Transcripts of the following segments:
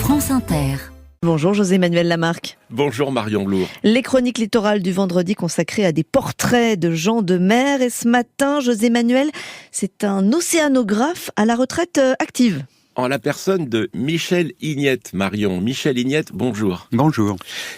France Inter. Bonjour José-Emmanuel Lamarque. Bonjour Marion Lourd. Les chroniques littorales du vendredi consacrées à des portraits de gens de mer. Et ce matin, José-Emmanuel, c'est un océanographe à la retraite active. En la personne de Michel Ignette, Marion. Michel Ignette, bonjour. Bonjour.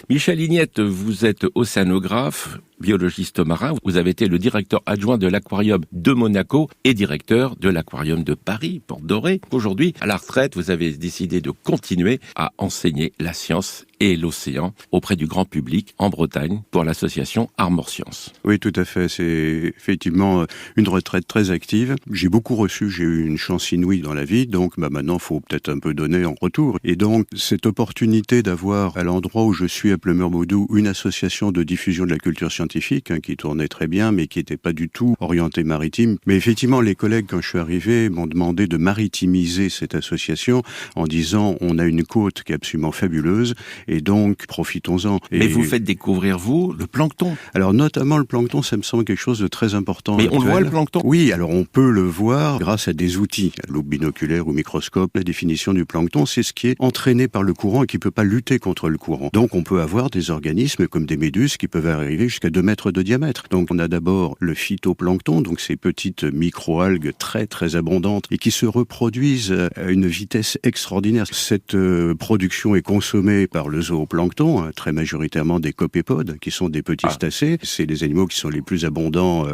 Michel Ignette, vous êtes océanographe, biologiste marin. Vous avez été le directeur adjoint de l'aquarium de Monaco et directeur de l'aquarium de Paris, Porte Dorée. Aujourd'hui, à la retraite, vous avez décidé de continuer à enseigner la science et l'océan auprès du grand public en Bretagne pour l'association Armor Science. Oui, tout à fait. C'est effectivement une retraite très active. J'ai beaucoup reçu, j'ai eu une chance inouïe dans la vie, donc maintenant, il faut peut-être un peu donner en retour. Et donc, cette opportunité d'avoir à l'endroit où je suis à Plumeur-Baudou une association de diffusion de la culture scientifique qui tournait très bien, mais qui n'était pas du tout orientée maritime. Mais effectivement, les collègues, quand je suis arrivé, m'ont demandé de maritimiser cette association en disant on a une côte qui est absolument fabuleuse et donc profitons-en. Mais vous faites découvrir, vous, le plancton. Alors notamment le plancton, ça me semble quelque chose de très important. Mais on le voit, le plancton ? Oui, alors on peut le voir grâce à des outils, loupe binoculaire ou microscope. La définition du plancton, c'est ce qui est entraîné par le courant et qui peut pas lutter contre le courant. Donc on peut avoir des organismes comme des méduses qui peuvent arriver jusqu'à 2 mètres de diamètre. Donc on a d'abord le phytoplancton, donc ces petites micro-algues très très abondantes et qui se reproduisent à une vitesse extraordinaire. Cette production est consommée par le zooplancton, très majoritairement des copépodes, qui sont des petits cétacés. C'est les animaux qui sont les plus abondants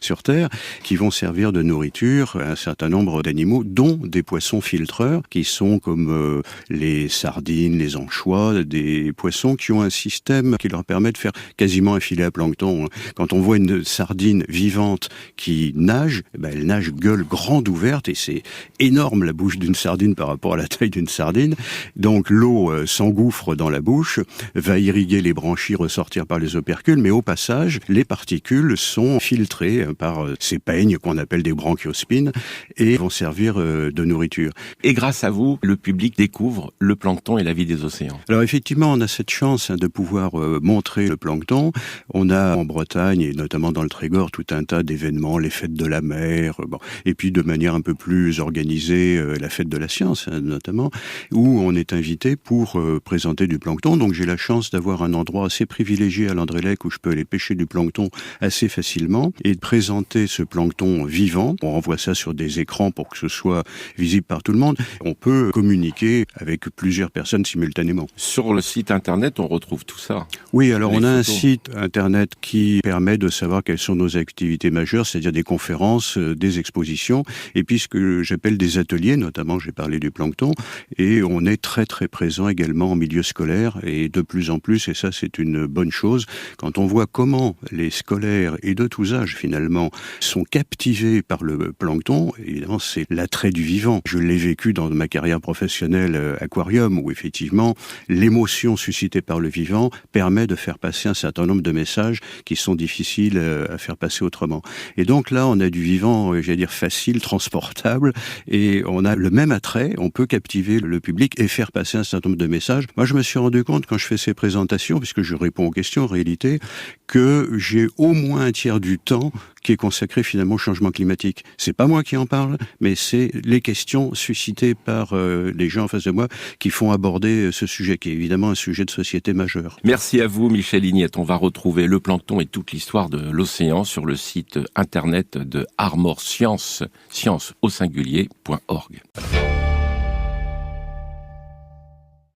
sur Terre, qui vont servir de nourriture à un certain nombre d'animaux, dont des poissons filtreurs, qui sont comme les sardines, les anchois, des poissons qui ont un système qui leur permet de faire quasiment un filet à plancton. Quand on voit une sardine vivante qui nage, elle nage gueule grande ouverte et c'est énorme la bouche d'une sardine par rapport à la taille d'une sardine. Donc l'eau s'engouffre dans la bouche, va irriguer les branchies, ressortir par les opercules, mais au passage, les particules sont filtrées par ces peignes qu'on appelle des branchiospines et vont servir de nourriture. Et grâce à vous, le public découvre le plancton et la vie des océans. Alors effectivement, on a cette chance de pouvoir montrer le plancton. On a en Bretagne, et notamment dans le Trégor, tout un tas d'événements, les fêtes de la mer, et puis de manière un peu plus organisée, la fête de la science, notamment, où on est invité pour présenter du plancton. Donc j'ai la chance d'avoir un endroit assez privilégié à l'Andrélec où je peux aller pêcher du plancton assez facilement et de présenter ce plancton vivant. On renvoie ça sur des écrans pour que ce soit visible par tout le monde. On peut communiquer avec plusieurs personnes simultanément. Sur le site internet, on retrouve tout ça. Oui, alors on a photos. Un site internet qui permet de savoir quelles sont nos activités majeures, c'est-à-dire des conférences, des expositions, et puis ce que j'appelle des ateliers, notamment j'ai parlé du plancton, et on est très très présent également en milieu scolaire, et de plus en plus, et ça c'est une bonne chose, quand on voit comment les scolaires, et de tous âges finalement, sont captivés par le plancton, évidemment c'est l'attrait du vivant. Je l'ai vécu dans ma carrière professionnelle aquarium, où effectivement l'émotion suscitée par le vivant permet de faire passer un certain nombre de messages qui sont difficiles à faire passer autrement. Et donc là, on a du vivant, j'allais dire facile, transportable, et on a le même attrait, on peut captiver le public et faire passer un certain nombre de messages. Moi, je me suis rendu compte quand je fais ces présentations, puisque je réponds aux questions en réalité, que j'ai au moins un tiers du temps qui est consacré finalement au changement climatique. C'est pas moi qui en parle, mais c'est les questions suscitées par les gens en face de moi qui font aborder ce sujet, qui est évidemment un sujet de société majeur. Merci à vous, Michel Ignette. On va retrouver le plancton et toute l'histoire de l'océan sur le site internet de Armor Science, science au singulier.org.